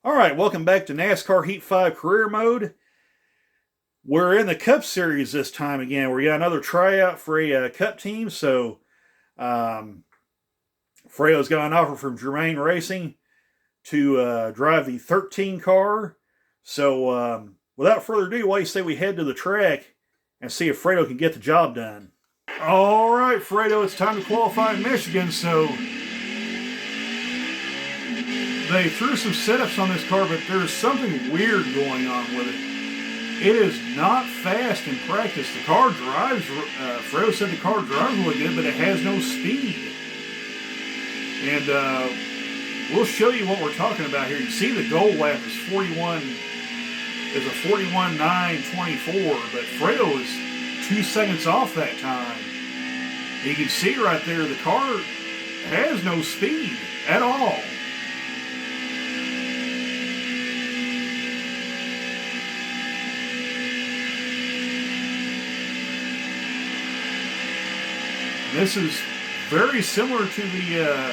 All right, welcome back to NASCAR Heat 5 Career Mode. We're in the Cup Series this time again. We got another tryout for a Cup team. So, Fredo's got an offer from Germain Racing to drive the 13 car. So, without further ado, why do you say we head to the track and see if Fredo can get the job done? All right, Fredo, it's time to qualify in Michigan. So, they threw some setups on this car, but there's something weird going on with it. It is not fast in practice. The car drives, Fredo said the car drives really good, but it has no speed. And we'll show you what we're talking about here. You see the goal lap is a 41.924, but Fredo is 2 seconds off that time. You can see right there the car has no speed at all. This is very similar to the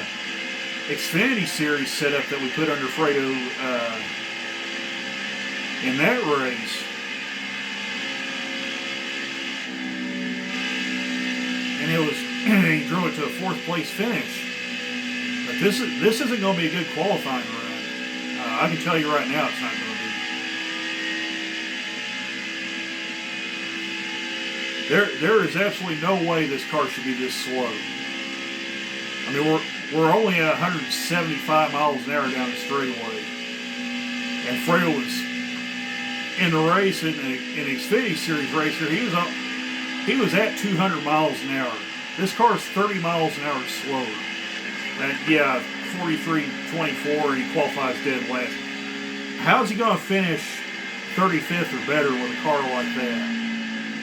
Xfinity Series setup that we put under Fredo in that race. And it was he drove it to a 4th place finish. But this isn't going to be a good qualifying run. I can tell you right now it's not going to be. There is absolutely no way this car should be this slow. I mean, we're only at 175 miles an hour down the straightaway, and Fredo was in the race in the Xfinity Series racer. He was at 200 miles an hour. This car is 30 miles an hour slower. And yeah, 43.24, and he qualifies dead last. How's he going to finish 35th or better with a car like that?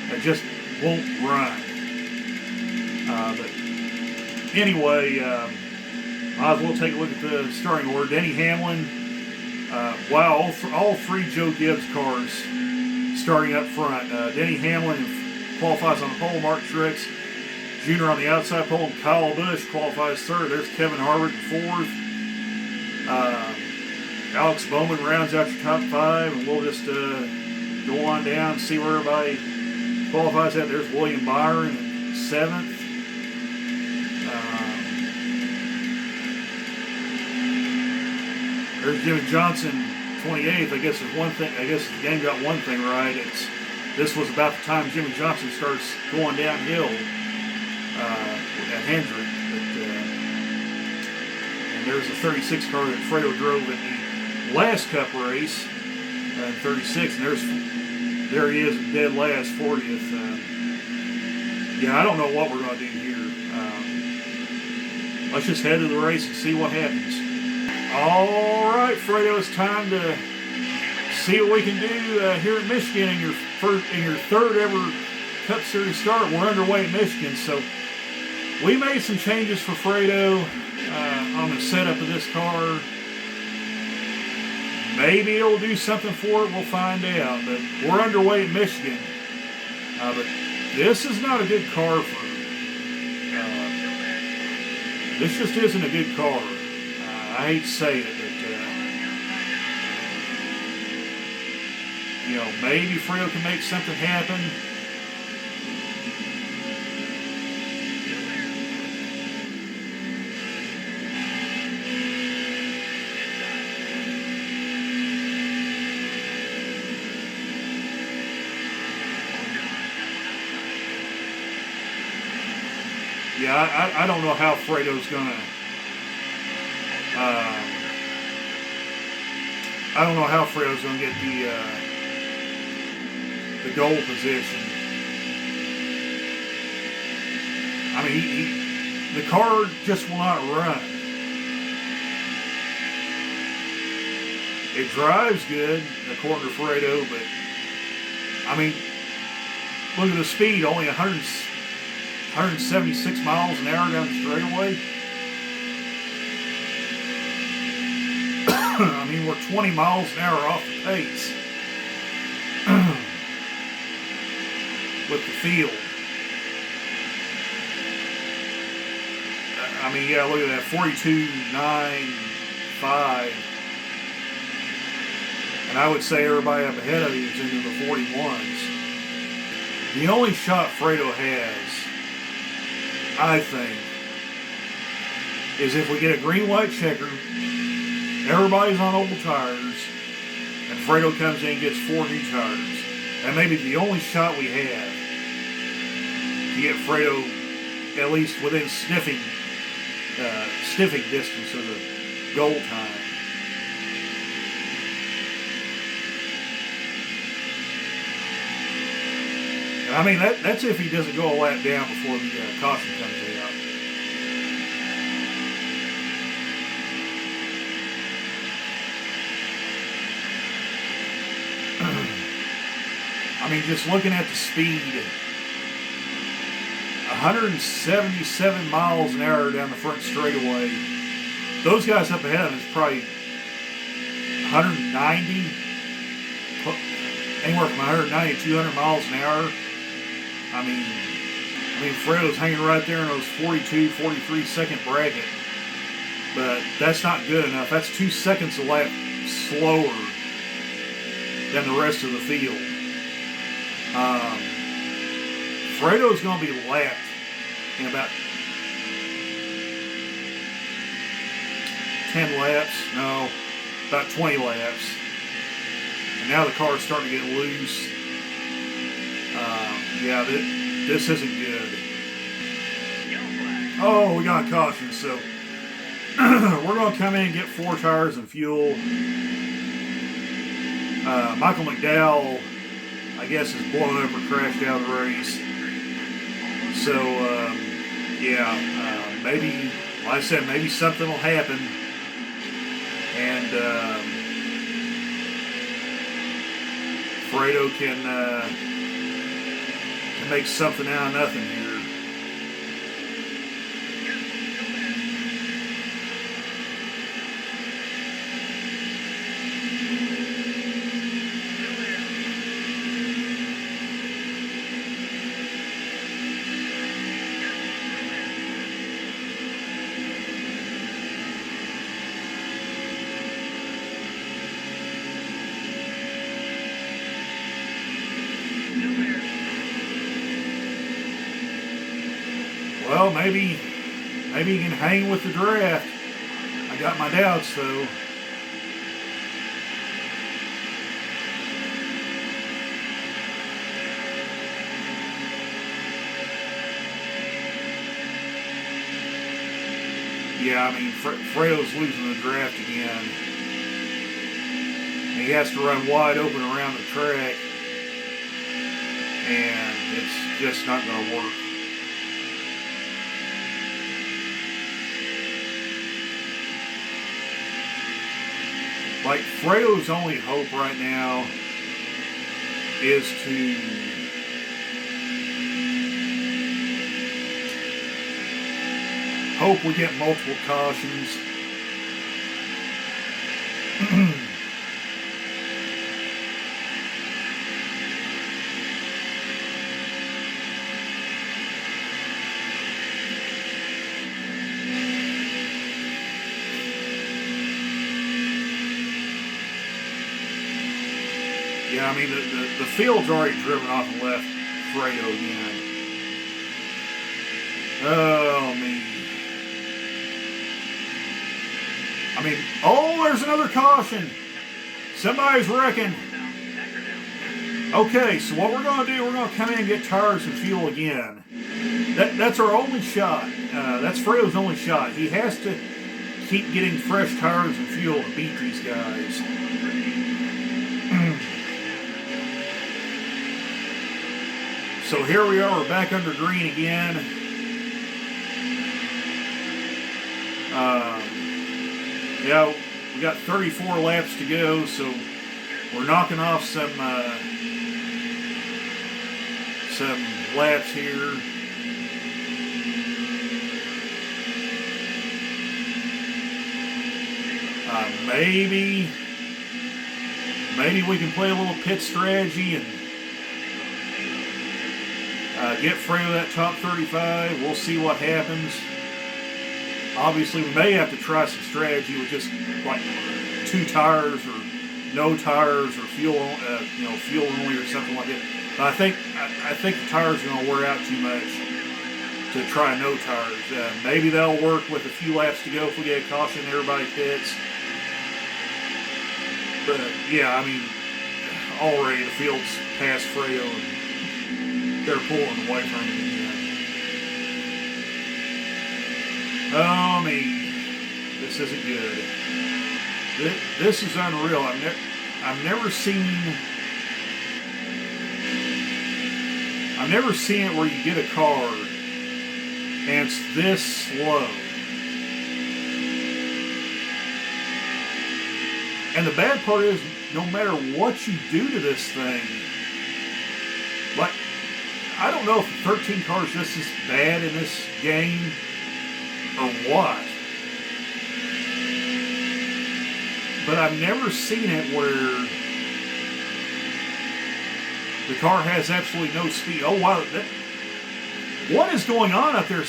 That just won't run. But anyway, might as well take a look at the starting order. Denny Hamlin, wow, all three Joe Gibbs cars starting up front. Denny Hamlin qualifies on the pole, Mark Truex Jr. on the outside pole, and Kyle Busch qualifies third. There's Kevin Harvick in fourth. Alex Bowman rounds out your top five, and we'll just go on down and see where everybody qualifies at. There's William Byron in seventh. There's Jimmy Johnson, 28th. I guess there's one thing. I guess the game got one thing right. This was about the time Jimmy Johnson starts going downhill at Hendrick. And there's a 36 car that Fredo drove in the last Cup race in 36, and there he is, dead last, 40th. Yeah, I don't know what we're going to do here. Let's just head to the race and see what happens. All right, Fredo, it's time to see what we can do here at Michigan in your third ever Cup Series start. We're underway at Michigan, so we made some changes for Fredo on the setup of this car. Maybe it'll do something for it. We'll find out. But we're underway at Michigan. But this is not a good car for. This just isn't a good car. I hate to say it, but maybe Fredo can make something happen. Yeah, I don't know how Fredo's gonna. I don't know how Fredo's gonna get the goal position. I mean, the car just will not run. It drives good, according to Fredo, but I mean, look at the speed, only 176 miles an hour down the straightaway. I mean, we're 20 miles an hour off the pace with the field. I mean, yeah, look at that, 42.95. And I would say everybody up ahead of you is into the 41s. The only shot Fredo has, I think, is if we get a green-white checker, everybody's on old tires, and Fredo comes in and gets 4 new tires. That may be the only shot we have to get Fredo at least within sniffing distance of the goal time. And I mean, that's if he doesn't go a lap down before the caution comes out. I mean, just looking at the speed, 177 miles an hour down the front straightaway. Those guys up ahead of him is probably 190, anywhere from 190 to 200 miles an hour. I mean, Fredo's hanging right there in those 42, 43 second bracket, but that's not good enough. That's 2 seconds a lap slower than the rest of the field. Fredo's going to be lapped in about 10 laps. No, about 20 laps. And now the car's starting to get loose. Yeah, this isn't good. Oh, we got a caution, so we're going to come in and get 4 tires and fuel. Michael McDowell, I guess, is blown up or crashed out of the race. So, maybe, like I said, maybe something will happen. And Fredo can make something out of nothing here. Well, maybe he can hang with the draft. I got my doubts, though. Yeah, I mean, Fredo's losing the draft again. He has to run wide open around the track, and it's just not going to work. Like, Fredo's only hope right now is to hope we get multiple cautions. Yeah, I mean, the field's already driven off and left Fredo again. Oh, me. I mean, oh, there's another caution. Somebody's wrecking. Okay, so what we're going to do, we're going to come in and get tires and fuel again. That's our only shot. That's Fredo's only shot. He has to keep getting fresh tires and fuel to beat these guys. So here we are, we're back under green again. Yeah, we got 34 laps to go, so we're knocking off some laps here. Maybe we can play a little pit strategy and get Fredo that top 35. We'll see what happens. Obviously, we may have to try some strategy with just like 2 tires or no tires or fuel, fuel only or something like that. But I think the tires are going to wear out too much to try no tires. Maybe that'll work with a few laps to go if we get a caution, everybody pits. But yeah, I mean, already the field's past Fredo and they're pulling away from him again. Oh, I mean, this isn't good. This is unreal. I've never seen it where you get a car and it's this slow. And the bad part is, no matter what you do to this thing, like, I don't know if the 13 cars just as bad in this game or what. But I've never seen it where the car has absolutely no speed. Oh, wow. What is going on up there?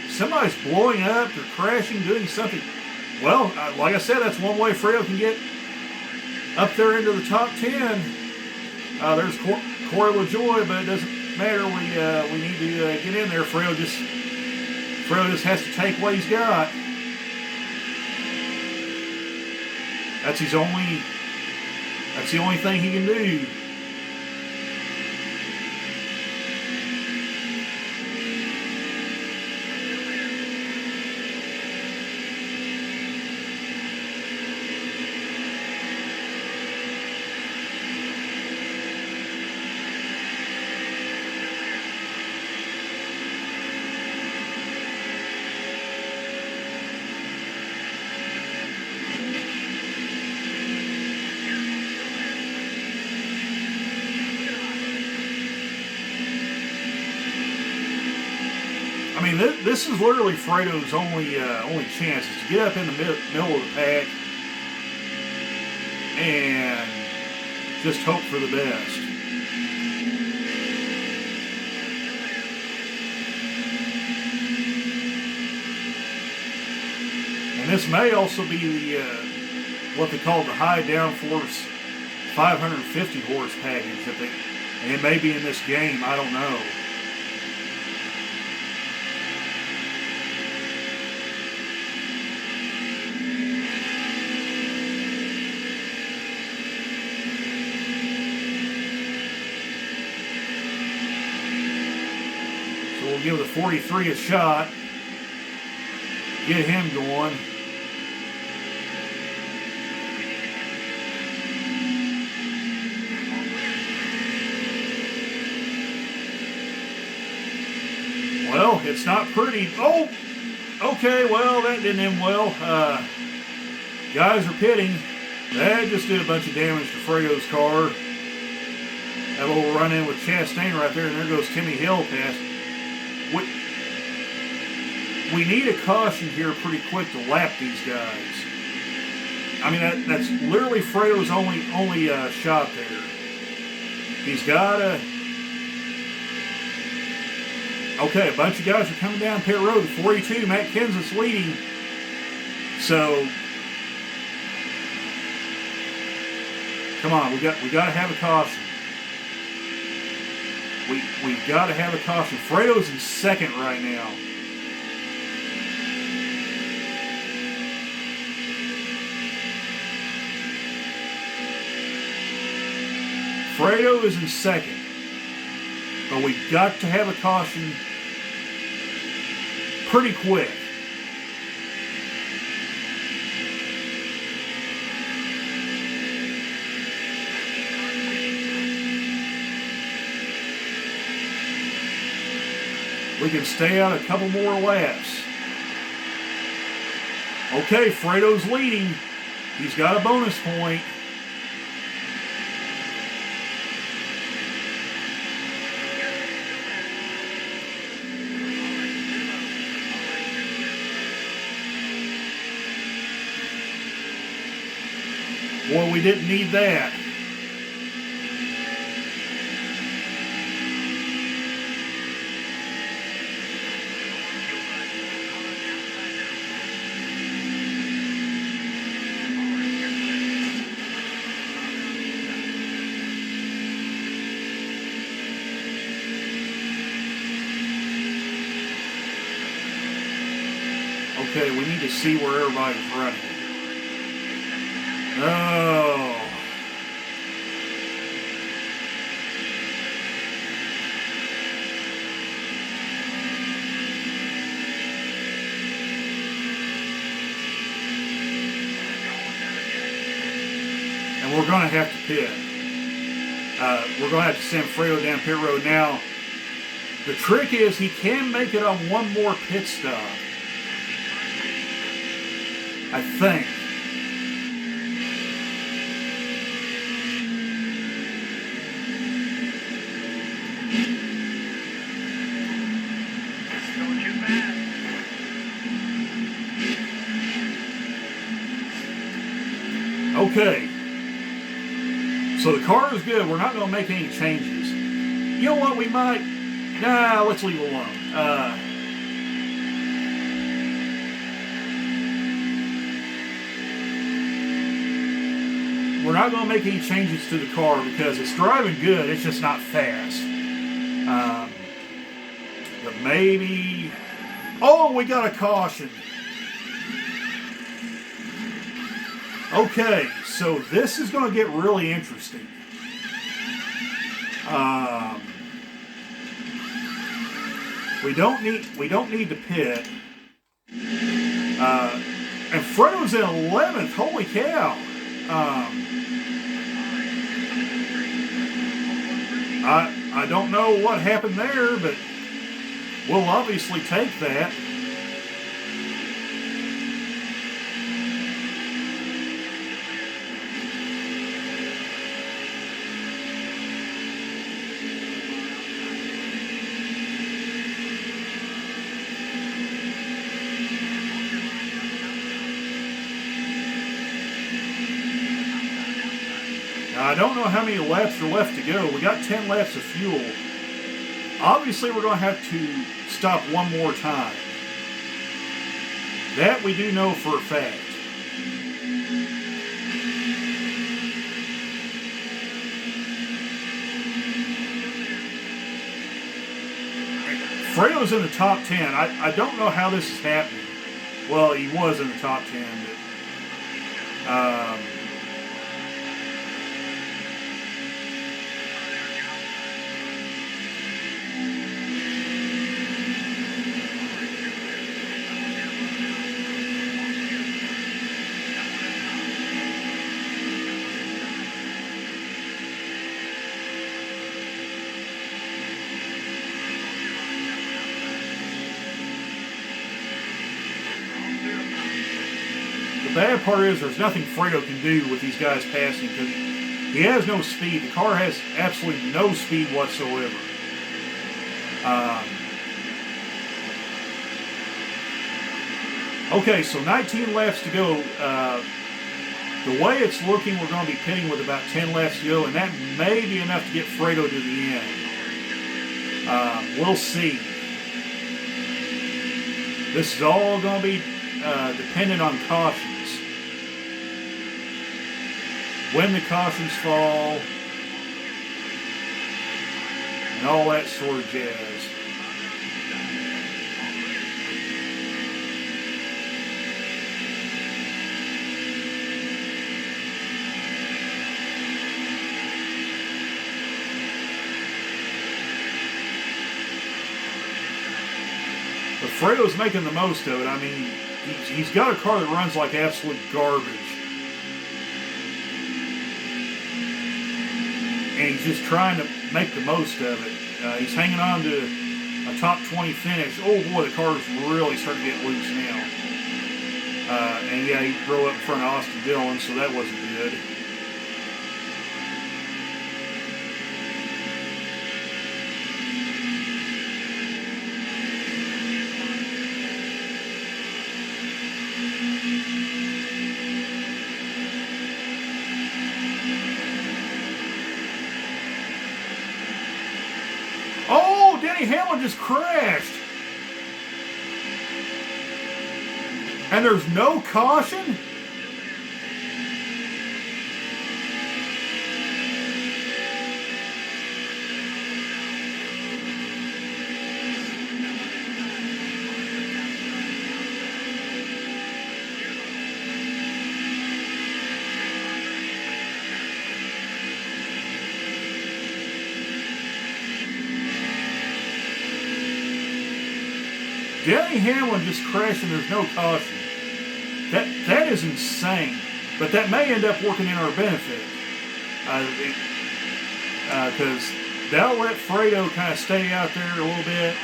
Somebody's blowing up. They're crashing, doing something. Well, like I said, that's one way Fredo can get up there into the top 10. There's Corey LaJoy, but it doesn't matter. We need to get in there. Fredo just has to take what he's got. That's the only thing he can do. I mean, this is literally Fredo's only chance is to get up in the middle of the pack and just hope for the best. And this may also be the what they call the high downforce 550 horse package and it may be in this game. I don't know. We'll give the 43 a shot, get him going. Well, it's not pretty. Oh, okay, well, that didn't end well. Guys are pitting. That just did a bunch of damage to Fredo's car. That little run-in with Chastain right there, and there goes Timmy Hill past. We need a caution here pretty quick to lap these guys. I mean, that's literally Fredo's only shot there. He's got to... Okay, a bunch of guys are coming down pit road. 42, Matt Kenseth's leading. So, come on, we got to have a caution. We've got to have a caution. Fredo's in second right now. Fredo is in second. But we've got to have a caution pretty quick. We can stay out a couple more laps. Okay, Fredo's leading. He's got a bonus point. Boy, we didn't need that. Okay, we need to see where everybody's running. Oh. And we're going to have to pit. We're going to have to send Fredo down pit road. Now, the trick is he can make it on one more pit stop. I think. Okay. So the car is good. We're not going to make any changes. You know what? We might... Nah, let's leave it alone. We're not going to make any changes to the car because it's driving good. It's just not fast. But maybe... Oh, we got a caution. Okay, so this is going to get really interesting. We don't need to pit. And Fredo's in 11th. Holy cow! I don't know what happened there, but we'll obviously take that. I don't know how many laps are left to go. We got 10 laps of fuel. Obviously, we're going to have to stop one more time. That we do know for a fact. Fredo's in the top 10. I don't know how this is happening. Well, he was in the top 10, but... The bad part is there's nothing Fredo can do with these guys passing because he has no speed. The car has absolutely no speed whatsoever. Okay, so 19 laps to go. The way it's looking, we're going to be pitting with about 10 laps to go, and that may be enough to get Fredo to the end. We'll see. This is all going to be dependent on cautions. When the cautions fall, and all that sort of jazz. But Fredo's making the most of it. I mean, he's got a car that runs like absolute garbage. And he's just trying to make the most of it. He's hanging on to a top 20 finish. Oh boy, the car's really starting to get loose now. And yeah, he drove up in front of Austin Dillon, so that wasn't good. Hamlin just crashed. And there's no caution? Denny Hamlin just crashed and there's no caution. That is insane. But that may end up working in our benefit. Because that'll let Fredo kind of stay out there a little bit.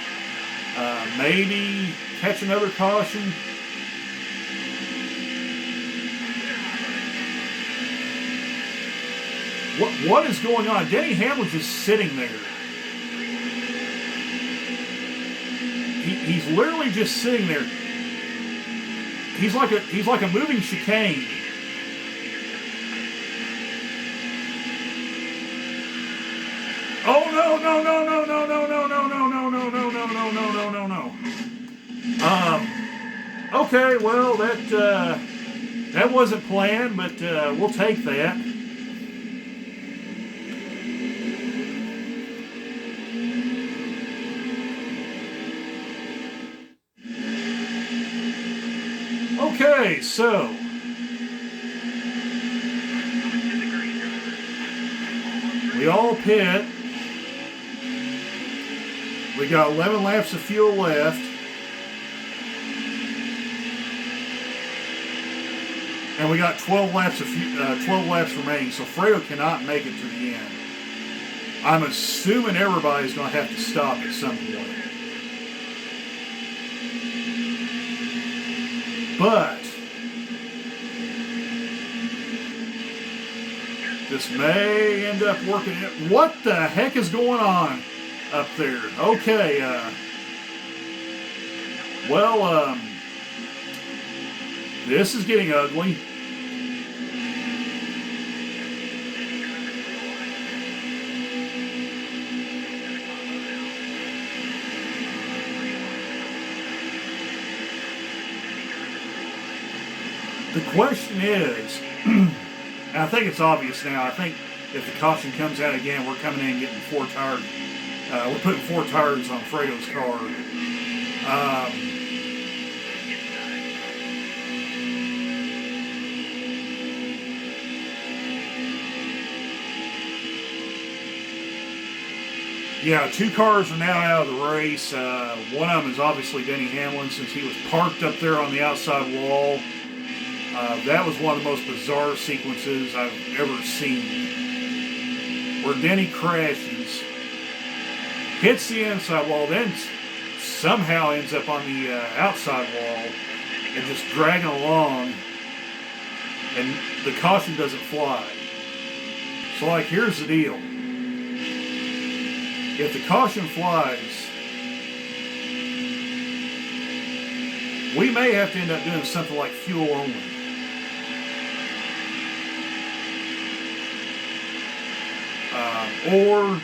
Maybe catch another caution. What is going on? Denny Hamlin's just sitting there. He's literally just sitting there. He's like a moving chicane. Oh no no no no no no no no no no no no no no no no no no. Okay, well that wasn't planned, but we'll take that. Okay, so we all pit. We got 11 laps of fuel left. And we got 12 laps remaining, so Fredo cannot make it to the end. I'm assuming everybody's going to have to stop at some point. But this may end up working. What the heck is going on up there? Okay, this is getting ugly. The question is, and I think it's obvious now, I think if the caution comes out again, we're coming in and getting 4 tires. We're putting 4 tires on Fredo's car. Yeah, 2 cars are now out of the race. One of them is obviously Denny Hamlin, since he was parked up there on the outside wall. That was one of the most bizarre sequences I've ever seen. Where Denny crashes, hits the inside wall, then somehow ends up on the outside wall and just dragging along, and the caution doesn't fly. So, like, here's the deal. If the caution flies, we may have to end up doing something like fuel only. Or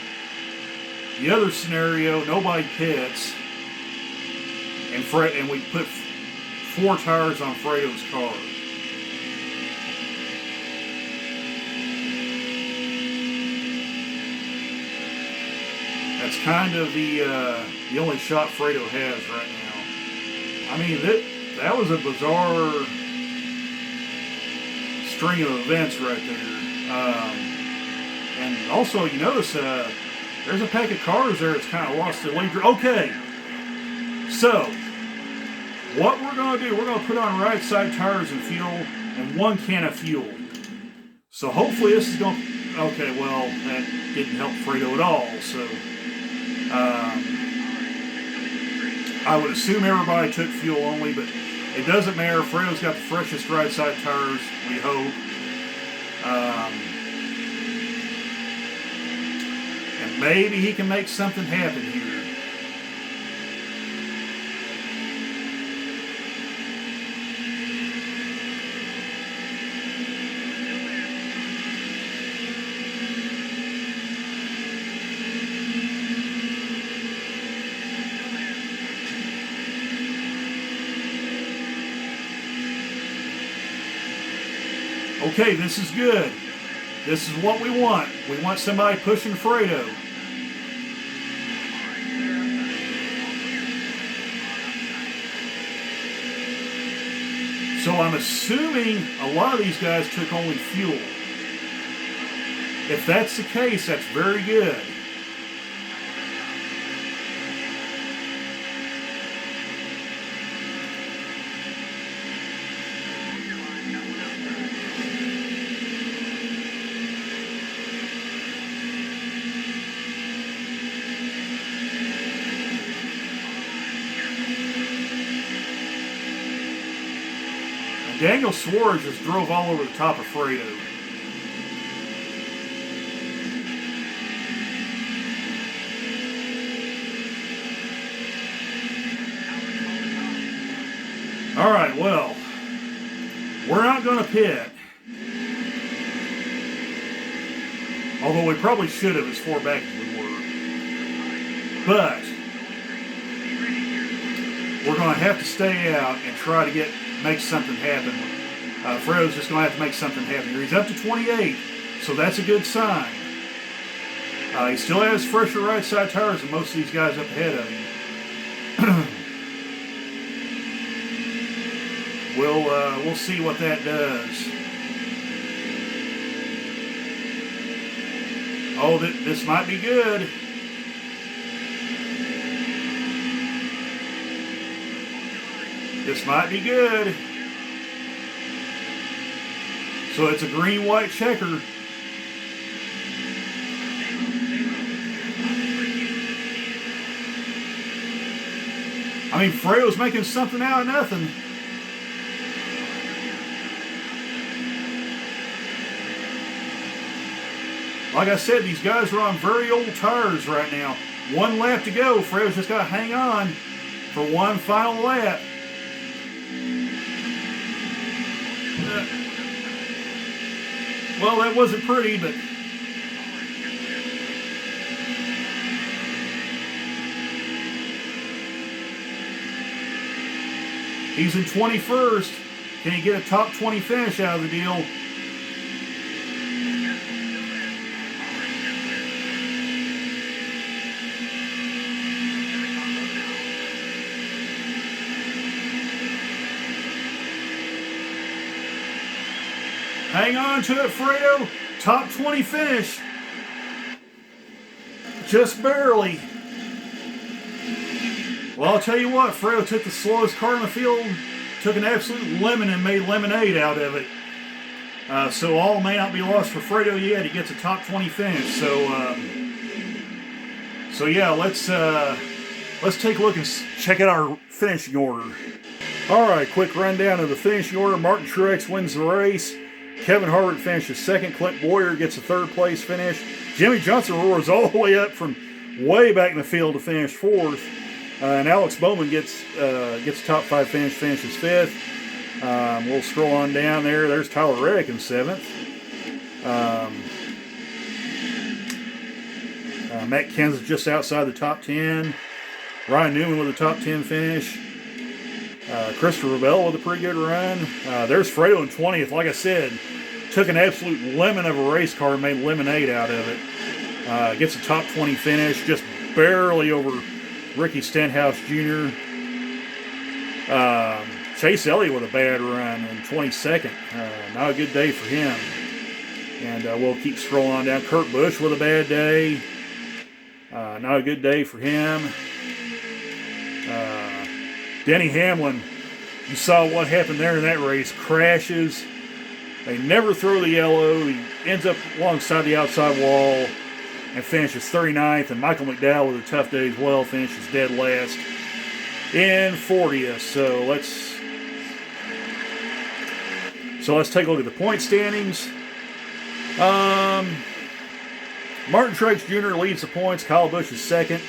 the other scenario, nobody pits, and we put 4 tires on Fredo's car. That's kind of the only shot Fredo has right now. I mean, that was a bizarre string of events right there. And also, you notice there's a pack of cars there that's kind of lost their lead. Okay, so what we're going to do, we're going to put on right side tires and fuel and 1 can of fuel. So hopefully this is going to... Okay, well, that didn't help Fredo at all, so... I would assume everybody took fuel only, but it doesn't matter. Fredo's got the freshest right side tires, we hope. And maybe he can make something happen here. Okay, this is good. This is what we want. We want somebody pushing Fredo. So I'm assuming a lot of these guys took only fuel. If that's the case, that's very good. Daniel Suarez just drove all over the top of Fredo. All right, well, we're not going to pit. Although we probably should have as far back as we were. But we're going to have to stay out and try to make something happen. Fredo's just going to have to make something happen here. He's up to 28, so that's a good sign. He still has fresher right side tires than most of these guys up ahead of him. We'll see what that does. Oh, this might be good. This might be good. So it's a green-white checker. I mean, Fredo's making something out of nothing. Like I said, these guys are on very old tires right now. 1 lap to go. Fredo's just got to hang on for one final lap. Well, that wasn't pretty, but he's in 21st. Can he get a top 20 finish out of the deal? Hang on to it, Fredo. Top 20 finish. Just barely. Well, I'll tell you what, Fredo took the slowest car in the field, took an absolute lemon and made lemonade out of it. So all may not be lost for Fredo yet. He gets a top 20 finish. So yeah, let's take a look and check out our finishing order. All right, quick rundown of the finishing order. Martin Truex wins the race. Kevin Harvick finishes second. Clint Boyer gets a third place finish. Jimmy Johnson roars all the way up from way back in the field to finish fourth. And Alex Bowman gets top 5 finish, finishes fifth. We'll scroll on down there. There's Tyler Reddick in seventh. Matt Kenseth just outside the top 10. Ryan Newman with a top 10 finish. Christopher Bell with a pretty good run. There's Fredo in 20th. Like I said, took an absolute lemon of a race car and made lemonade out of it. Gets a top 20 finish, just barely over Ricky Stenhouse Jr. Chase Elliott with a bad run in 22nd. Not a good day for him. And we'll keep scrolling on down. Kurt Busch with a bad day. Not a good day for him. Denny Hamlin, you saw what happened there in that race. Crashes. They never throw the yellow. He ends up alongside the outside wall and finishes 39th. And Michael McDowell with a tough day as well, finishes dead last in 40th. So let's take a look at the point standings. Martin Truex Jr. leads the points. Kyle Busch is second.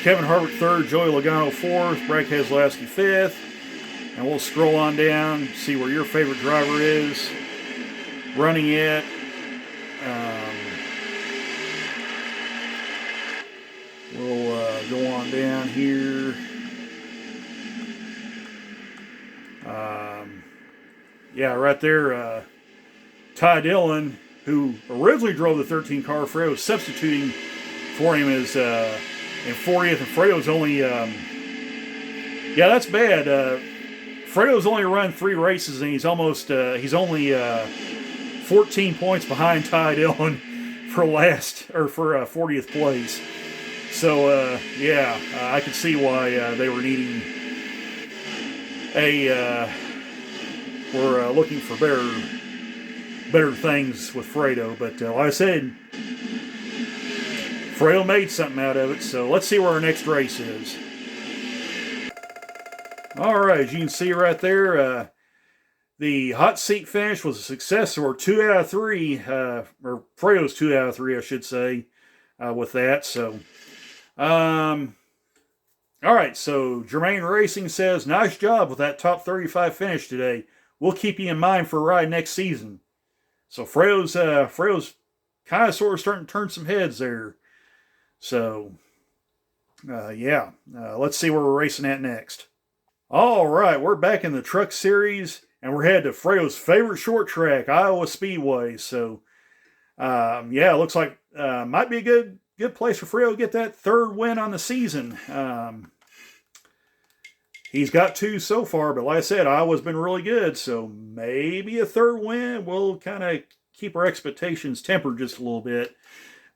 Kevin Harvick third. Joey Logano fourth. Brad Keselowski fifth. And we'll scroll on down, see where your favorite driver is running it. We'll go on down here. Yeah, right there, Ty Dillon, who originally drove the 13 car. Fredo was substituting for him as in 40th, and Fredo's only, yeah, that's bad. Fredo's only run 3 races, and he's only 14 points behind Ty Dillon for 40th place. So, yeah, I could see why they were needing we're looking for better things with Fredo. But like I said, Fredo made something out of it. So let's see where our next race is. All right, as you can see right there, The hot seat finish was a success, or 2 out of 3, or Fredo's 2 out of 3, I should say, with that. So, all right. So Jermaine Racing says, "Nice job with that top 35 finish today. We'll keep you in mind for a ride next season." So Fredo's kind of sort of starting to turn some heads there. So, yeah. Let's see where we're racing at next. All right, we're back in the Truck Series, and we're headed to Fredo's favorite short track, Iowa Speedway. So, yeah, it looks like might be a good place for Fredo to get that third win on the season. He's got 2 so far, but like I said, Iowa's been really good, so maybe a third win will kind of keep our expectations tempered just a little bit.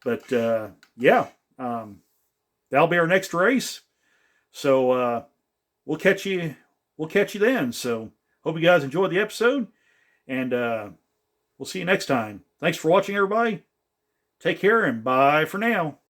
But yeah, that'll be our next race. So we'll catch you then. So hope you guys enjoyed the episode, and we'll see you next time. Thanks for watching, everybody. Take care, and bye for now.